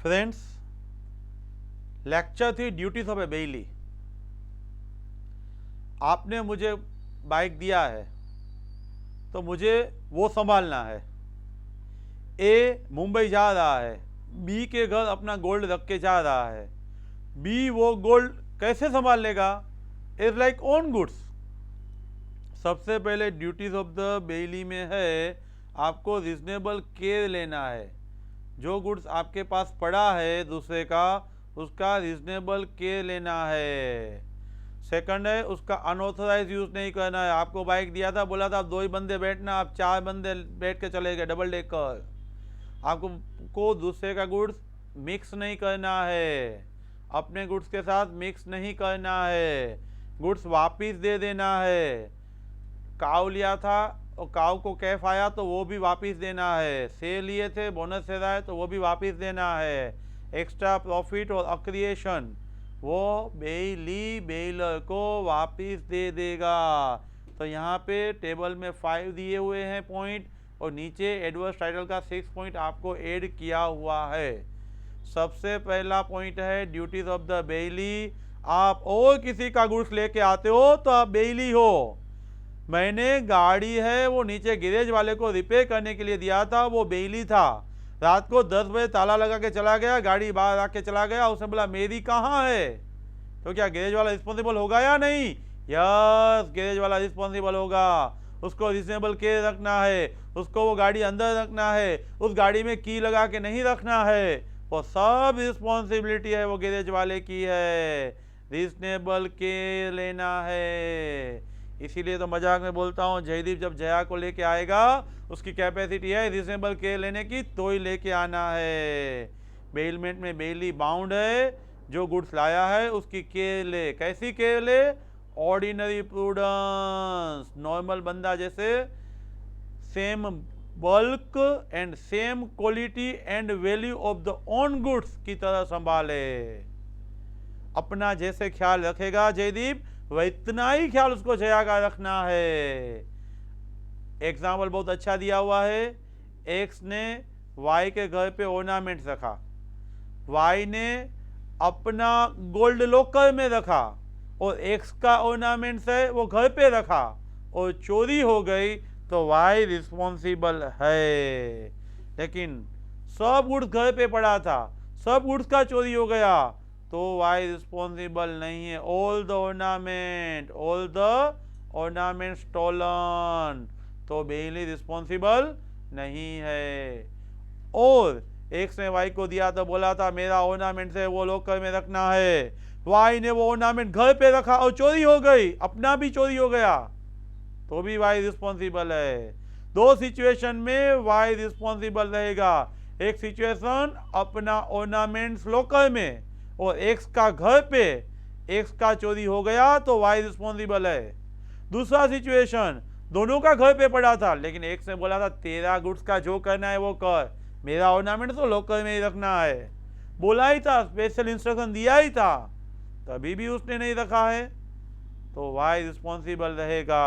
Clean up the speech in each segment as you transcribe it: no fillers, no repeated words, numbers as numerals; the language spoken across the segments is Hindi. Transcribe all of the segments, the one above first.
फ्रेंड्स, लेक्चर थी ड्यूटीज ऑफ ए बेली। आपने मुझे बाइक दिया है तो मुझे वो संभालना है। ए मुंबई जा रहा है, बी के घर अपना गोल्ड रख के जा रहा है। बी वो गोल्ड कैसे संभाल लेगा? Is like own goods. सबसे पहले ड्यूटीज ऑफ द बेली में है आपको रीजनेबल केयर लेना है। जो गुड्स आपके पास पड़ा है दूसरे का, उसका रीजनेबल केयर लेना है। सेकंड है उसका अनऑथराइज यूज नहीं करना है। आपको बाइक दिया था, बोला था आप 2 ही बंदे बैठना, आप 4 बंदे बैठ के चले गए डबल डेकर। आपको दूसरे का गुड्स मिक्स नहीं करना है, अपने गुड्स के साथ मिक्स नहीं करना है, गुड्स वापिस दे देना है। काव लिया था और काव को कैफ आया तो वो भी वापिस देना है। शेयर लिए थे, बोनस से रहा है तो वो भी वापिस देना है। एक्स्ट्रा प्रॉफिट और अक्रिएशन वो बेली बेलर को वापिस दे देगा। तो यहाँ पे टेबल में 5 दिए हुए हैं पॉइंट, और नीचे एडवर्स टाइटल का 6 पॉइंट आपको ऐड किया हुआ है। सबसे पहला पॉइंट है ड्यूटीज ऑफ द बेली। आप और किसी का गुड्स लेके आते हो तो आप बेली हो। मैंने गाड़ी है वो नीचे गैरेज वाले को रिपेयर करने के लिए दिया था, वो बेली था। रात को 10 बजे ताला लगा के चला गया, गाड़ी बाहर आके चला गया। उसने बोला मेरी कहाँ है? तो क्या गैरेज वाला रिस्पॉन्सिबल होगा या नहीं? यस, गैरेज वाला रिस्पॉन्सिबल होगा। उसको रीजनेबल केयर रखना है, उसको वो गाड़ी अंदर रखना है, उस गाड़ी में की लगा के नहीं रखना है। वो सब रिस्पॉन्सिबिलिटी है वो गैरेज वाले की है। रीजनेबल केयर लेना है। इसीलिए तो मजाक में बोलता हूँ, जयदीप जब जया को लेके आएगा उसकी कैपेसिटी है रीजनेबल केयर लेने की, तो ही लेके आना है। बेलमेंट में बेली बाउंड है, जो गुड्स लाया है उसकी केयर ले। कैसी केयर ले? ऑर्डिनरी प्रूडेंस, नॉर्मल बंदा जैसे same bulk and same quality and value of the own goods की तरह संभाले। अपना जैसे ख्याल रखेगा जयदीप, वह इतना ही ख्याल उसको जया का रखना है। एग्जाम्पल बहुत अच्छा दिया हुआ है। एक्स ने वाई के घर पे ऑर्नामेंट्स रखा, वाई ने अपना गोल्ड लॉकर में रखा, और एक्स का ऑर्नामेंट्स है वो घर पे रखा, और चोरी हो गई तो वाई रिस्पॉन्सिबल है। लेकिन सब गुड्स घर पे पड़ा था, सब गुड्स का चोरी हो गया तो वाई रिस्पॉन्सिबल नहीं है। ऑल द ऑर्नामेंट स्टोलन, तो बेली रिस्पॉन्सिबल नहीं है। और एक्स ने वाई को दिया तो बोला था मेरा ऑर्नामेंट है वो लॉकर में रखना है। वाई ने वो ऑर्नामेंट घर पे रखा और चोरी हो गई, अपना भी चोरी हो गया, तो भी वाई रिस्पॉन्सिबल है। 2 सिचुएशन में वाई रिस्पॉन्सिबल रहेगा। एक सिचुएशन अपना ऑर्नामेंट्स लॉकर में, और एक्स का घर पे एक्स का चोरी हो गया तो वाई रिस्पॉन्सिबल है। दूसरा सिचुएशन दोनों का घर पे पड़ा था, लेकिन एक्स ने बोला था तेरा गुड्स का जो करना है वो कर, मेरा ऑर्नामेंट तो लॉकर में ही रखना है। बोला ही था, स्पेशल इंस्ट्रक्शन दिया ही था, तभी भी उसने नहीं रखा है, तो वाई रिस्पॉन्सिबल रहेगा।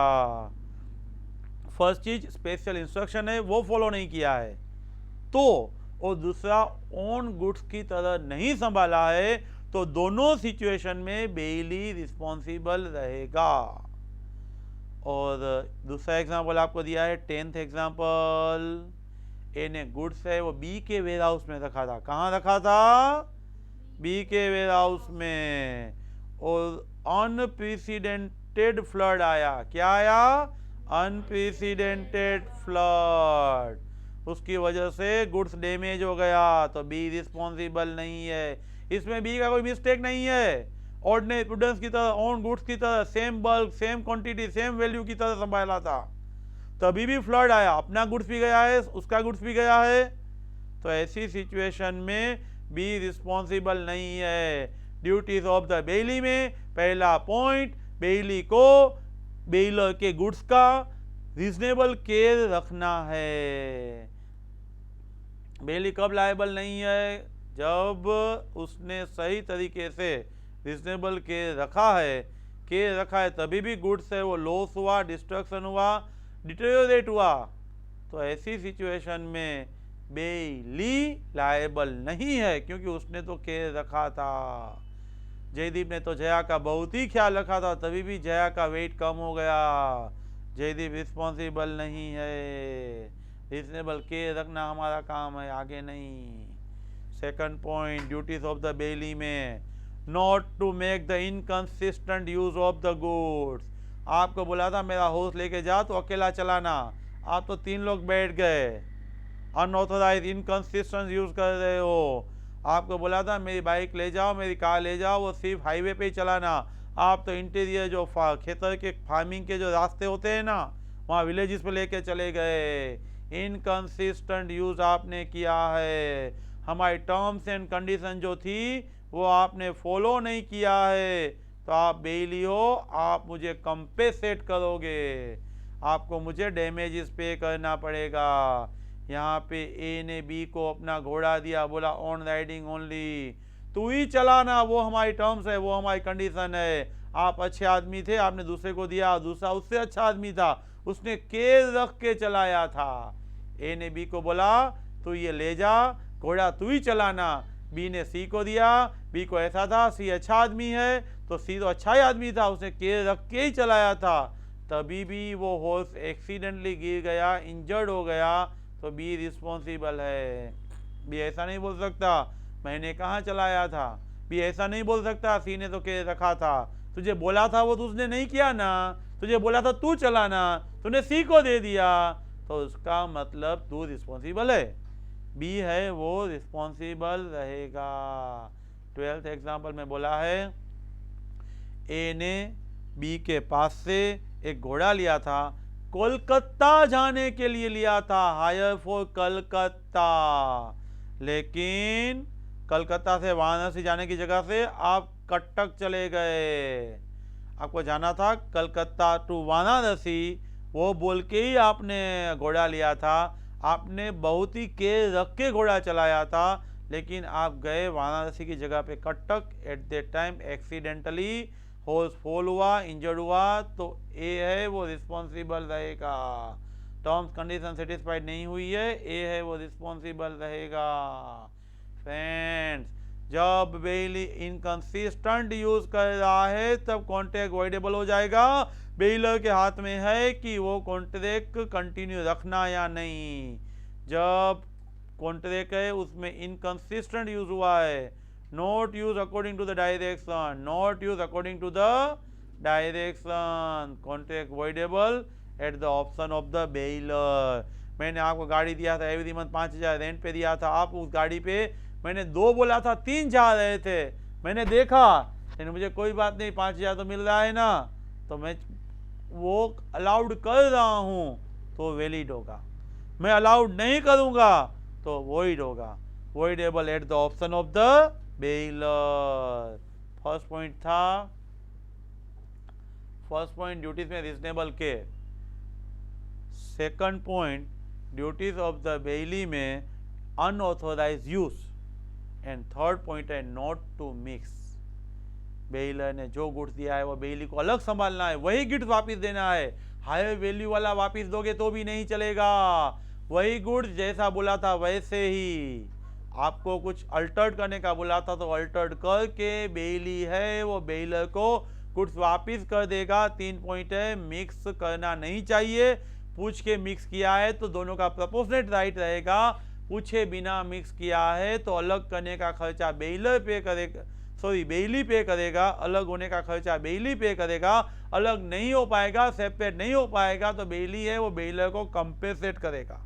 फर्स्ट चीज स्पेशल इंस्ट्रक्शन है वो फॉलो नहीं किया है तो, और दूसरा ओन गुड्स की तरह नहीं संभाला है, तो दोनों सिचुएशन में बेली रिस्पॉन्सिबल रहेगा। और दूसरा एग्जांपल आपको दिया है 10th एग्जांपल। ए ने गुड्स है वो बी के वेयर हाउस में रखा था। कहाँ रखा था? बी के वेयर हाउस में। और अनप्रेसिडेंटेड फ्लड आया। क्या आया? Unprecedented flood. उसकी वजह से गुड्स डैमेज हो गया, तो बी रिस्पॉन्सिबल नहीं है। इसमें बी का कोई मिस्टेक नहीं है। ऑर्डिनरी प्रूडेंस की तरह, ओन गुड्स की तरह, same bulk, same quantity, same value की तरह संभाला था, तभी भी फ्लड आया, अपना गुड्स भी गया है, उसका गुड्स भी गया है। तो ऐसी सिचुएशन में बी रिस्पॉन्सिबल नहीं है। ड्यूटीज ऑफ द बेली में पहला पॉइंट, बेली को बेलर के गुड्स का रीजनेबल केयर रखना है। बेली कब लायबल नहीं है? जब उसने सही तरीके से रीजनेबल केयर रखा है, तभी भी गुड्स है वो लॉस हुआ, डिस्ट्रक्शन हुआ, डिटेरियोरेट हुआ, तो ऐसी सिचुएशन में बेली लायबल नहीं है, क्योंकि उसने तो केयर रखा था। जयदीप ने तो जया का बहुत ही ख्याल रखा था, तभी भी जया का वेट कम हो गया। जयदीप रिस्पॉन्सिबल नहीं है। रीजनेबल केयर रखना हमारा काम है, आगे नहीं। Second point, duties of the bailee में not to make the inconsistent use of the goods. आपको बोला था मेरा हॉर्स लेके जा तो अकेला चलाना, आप तो 3 लोग बैठ गए, अनऑथोराइज इनकंसिस्टेंट यूज कर रहे हो। आपको बोला था मेरी बाइक ले जाओ, मेरी कार ले जाओ, वो सिर्फ हाईवे पे ही चलाना, आप तो इंटीरियर जो खेतर के फार्मिंग के जो रास्ते होते हैं ना, वहाँ विलेजेस पे लेके चले गए। इनकंसिस्टेंट यूज आपने किया है। हमारी टर्म्स एंड कंडीशन जो थी वो आपने फॉलो नहीं किया है, तो आप बेली हो, आप मुझे कंपेसेट करोगे, आपको मुझे डैमेजेस पे करना पड़ेगा। यहाँ पे ए ने बी को अपना घोड़ा दिया, बोला ऑन राइडिंग ओनली, तू ही चलाना, वो हमारी टर्म्स है, वो हमारी कंडीशन है। आप अच्छे आदमी थे, आपने दूसरे को दिया, दूसरा उससे अच्छा आदमी था, उसने केयर रख के चलाया था। ए ने बी को बोला तू ये ले जा, घोड़ा तू ही चलाना। बी ने सी को दिया, बी को ऐसा था सी अच्छा आदमी है, तो सी तो अच्छा ही आदमी था, उसने केयर रख के ही चलाया था, तभी भी वो हॉर्स एक्सीडेंटली गिर गया, इंजर्ड हो गया, तो बी रिस्पॉन्सिबल है। बी ऐसा नहीं बोल सकता मैंने कहाँ चलाया था, बी ऐसा नहीं बोल सकता सी ने तो केयर रखा था, तुझे बोला था वो तुझने नहीं किया ना, तुझे बोला था तू चलाना, तूने सी को दे दिया, तो उसका मतलब तू रिस्पॉन्सिबल है, बी है वो रिस्पॉन्सिबल रहेगा। 12th एग्जाम्पल में बोला है ए ने बी के पास से एक घोड़ा लिया था, कोलकाता जाने के लिए लिया था, हायर फॉर कलकत्ता, लेकिन कलकत्ता से वाराणसी जाने की जगह से आप कटक चले गए। आपको जाना था कलकत्ता टू वाराणसी, वो बोल के ही आपने घोड़ा लिया था, आपने बहुत ही केयर रख के घोड़ा चलाया था, लेकिन आप गए वाराणसी की जगह पे Cuttack, at that time accidentally horse fall हुआ, इंजर्ड हुआ, तो ए है वो रिस्पॉन्सिबल रहेगा। टर्म्स कंडीशन सेटिस्फाइड नहीं हुई है, ए है वो रिस्पॉन्सिबल रहेगा। फ्रेंड्स, जब बेली इनकंसिस्टेंट यूज कर रहा है तब कॉन्ट्रैक्ट वॉइडेबल हो जाएगा। बेलर के हाथ में है कि वो कॉन्ट्रैक्ट कंटिन्यू रखना या नहीं। जब कॉन्ट्रैक्ट है उसमें इनकंसिस्टेंट यूज हुआ है, not used according to the direction, not used according to the direction, contract voidable at the option of the bailor। मैंने आपको गाड़ी दिया था एवरी मंथ 5,000 रेंट पे दिया था, आप उस गाड़ी पे मैंने 2 बोला था 3 जा रहे थे, मैंने देखा लेकिन मुझे कोई बात नहीं 5,000 तो मिल रहा है ना, तो मैं वो अलाउड कर रहा हूँ तो वैलिड होगा, मैं अलाउड नहीं करूँगा तो वॉइड होगा। Voidable at the option of the bailor. First point था, फर्स्ट पॉइंट ड्यूटीज में रीजनेबल के, second point duties of the bailee में unauthorize use, and third point है नॉट टू मिक्स। बेलर ने जो गुड्स दिया है वो बेली को अलग संभालना है, वही गिफ्ट वापस देना है, हायर वैल्यू वाला वापस दोगे तो भी नहीं चलेगा, वही गुड्स जैसा बोला था वैसे ही। आपको कुछ अल्टर्ड करने का बोला था तो अल्टर्ड करके बेली है वो बेलर को गुड्स वापिस कर देगा। 3 पॉइंट है, मिक्स करना नहीं चाहिए, पूछ के मिक्स किया है तो दोनों का प्रपोर्शनेट राइट रहेगा, पूछे बिना मिक्स किया है तो अलग करने का खर्चा बेलर पे करेगा, सॉरी बेली पे करेगा, अलग होने का खर्चा बेली पे करेगा, अलग नहीं हो पाएगा, सेपरेट नहीं हो पाएगा तो बेली है वो बेलर को कंपेसेट करेगा।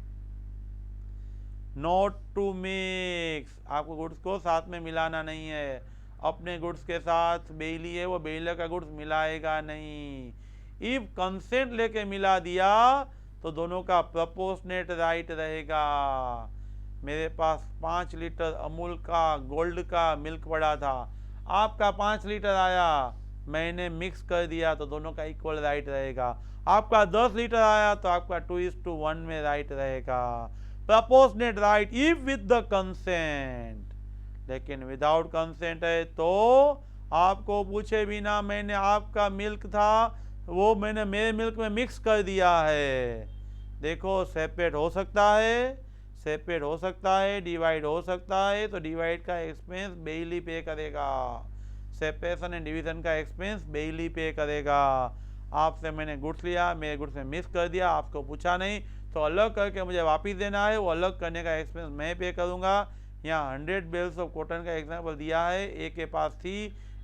नॉट टू मिक्स, आपको गुड्स को साथ में मिलाना नहीं है, अपने गुड्स के साथ बेली है वो बेलर का गुड्स मिलाएगा नहीं। इफ कंसेंट लेके मिला दिया तो दोनों का प्रपोर्शनेट राइट रहेगा। मेरे पास 5 लीटर अमूल का गोल्ड का मिल्क पड़ा था, आपका 5 लीटर आया, मैंने मिक्स कर दिया तो दोनों का इक्वल राइट रहेगा। आपका 10 लीटर आया तो आपका 2:1 में राइट रहेगा। Proportionate right if with the consent, लेकिन विदाउट कंसेंट है तो आपको पूछे बिना मैंने आपका मिल्क था वो मैंने मेरे मिल्क में मिक्स कर दिया है। देखो सेपरेट हो सकता है, सेपरेट हो सकता है, डिवाइड हो सकता है, तो डिवाइड का एक्सपेंस बेइली पे करेगा, सेपरेशन एंड डिवीजन का एक्सपेंस बेइली पे करेगा। आपसे मैंने गुड्स लिया, मेरे गुड्स में मिक्स कर दिया, आपको पूछा नहीं, तो अलग करके मुझे वापस देना है, वो अलग करने का एक्सपेंस मैं पे करूँगा। यहाँ 100 बेल्स ऑफ कॉटन का एग्जाम्पल दिया है, ए के पास थी,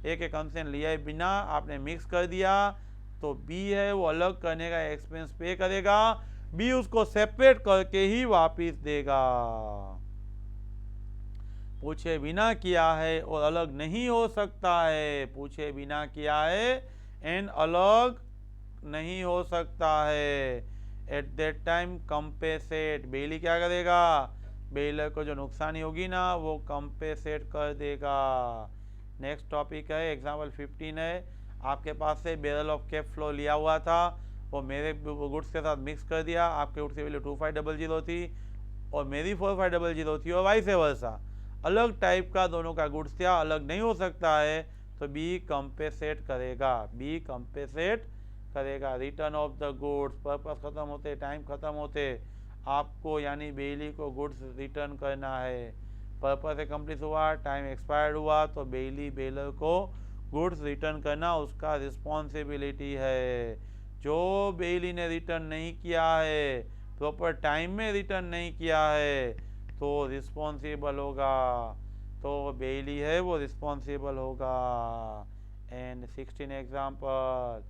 ए के कंसेंट लिया बिना आपने मिक्स कर दिया, तो बी है वो अलग करने का एक्सपेंस पे करेगा, बी उसको सेपरेट करके ही वापस देगा। पूछे बिना किया है और अलग नहीं हो सकता है, पूछे बिना किया है एंड अलग नहीं हो सकता है। एट दैट टाइम कंपेसेट, बेली क्या करेगा, बेलर को जो नुकसानी होगी ना वो कंपेसेट कर देगा। नेक्स्ट टॉपिक है एग्जाम्पल 15 है, आपके पास से बैरल ऑफ कैप फ्लो लिया हुआ था, वो मेरे गुड्स के साथ मिक्स कर दिया, आपके गुड्स की वैल्यू 2500 थी और मेरी 4500 थी और वाइस वर्सा, अलग टाइप का दोनों का गुड्स था, अलग नहीं हो सकता है, तो बी कंपेसेट करेगा, बी कंपेसेट करेगा। Return of the goods, purpose खत्म होते, टाइम खत्म होते, आपको यानी बेली को गुड्स रिटर्न करना है, पर्पस एकम्प्लिश हुआ, टाइम एक्सपायर्ड हुआ, तो बेली बेलर को गुड्स रिटर्न करना उसका रिस्पॉन्सिबिलिटी है। जो बेली ने रिटर्न नहीं किया है, प्रॉपर टाइम में रिटर्न नहीं किया है, तो रिस्पॉन्सिबल होगा, तो बेली है वो रिस्पॉन्सिबल होगा। एंड 16 एग्जाम्पल,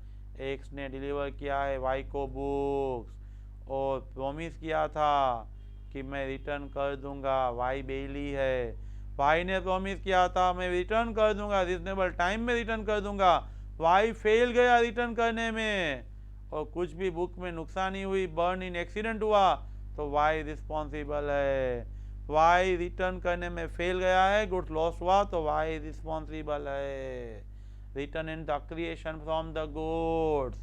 एक्स ने डिलीवर किया है वाई को बुक्स और प्रॉमिस किया था कि मैं रिटर्न कर दूंगा, वाई बेली है, वाई ने प्रॉमिस किया था मैं रिटर्न कर दूंगा, रीजनेबल टाइम में रिटर्न कर दूंगा, वाई फेल गया रिटर्न करने में और कुछ भी बुक में नुकसानी हुई, बर्न इन एक्सीडेंट हुआ, तो वाई रिस्पॉन्सिबल है। वाई रिटर्न करने में फेल गया है, गुड्स लॉस हुआ, तो वाई रिस्पॉन्सिबल है। Return in the creation from the goods,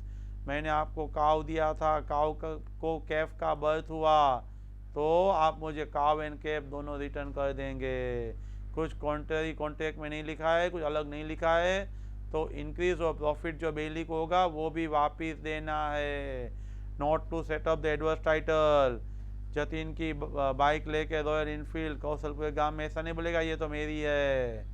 मैंने आपको काव दिया था, काव को कैफ का बर्थ हुआ, तो आप मुझे काव एंड कैफ दोनों रिटर्न कर देंगे। कुछ कॉन्ट्ररी कॉन्ट्रैक्ट में नहीं लिखा है, कुछ अलग नहीं लिखा है, तो इंक्रीज और प्रॉफिट जो बेली को होगा वो भी वापस देना है। Not to set up the adverse title, Jatin की बाइक लेके रॉयल इनफील्ड कौशलपुर गांव में, ऐसा नहीं बोलेगा ये तो मेरी है।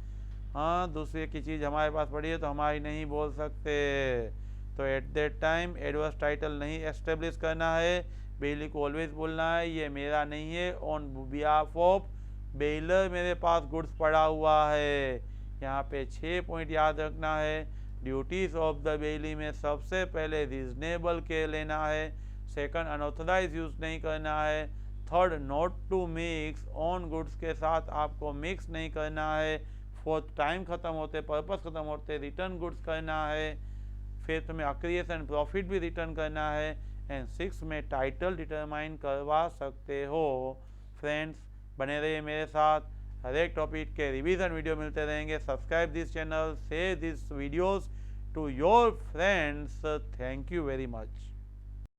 हाँ, दूसरे की चीज़ हमारे पास पड़ी है तो हमारी नहीं बोल सकते, तो at that time adverse title नहीं एस्टेब्लिश करना है, बेली को ऑलवेज बोलना है ये मेरा नहीं है, ऑन बिहाफ ऑफ बेलर मेरे पास गुड्स पड़ा हुआ है। यहाँ पे 6 पॉइंट याद रखना है। ड्यूटीज ऑफ द बेली में सबसे पहले रीजनेबल केयर लेना है, सेकंड अनऑथराइज यूज नहीं करना है, third not to mix, on goods के साथ आपको मिक्स नहीं करना है, फोर्थ टाइम खत्म होते, पर्पस खत्म होते रिटर्न गुड्स करना है, फिफ्थ में अक्रियस एंड प्रॉफिट भी रिटर्न करना है, एंड सिक्स में टाइटल डिटरमाइन करवा सकते हो। फ्रेंड्स बने रहिए मेरे साथ, हर एक टॉपिक के रिवीजन वीडियो मिलते रहेंगे। Subscribe this channel, share this videos to your friends. Thank you very much.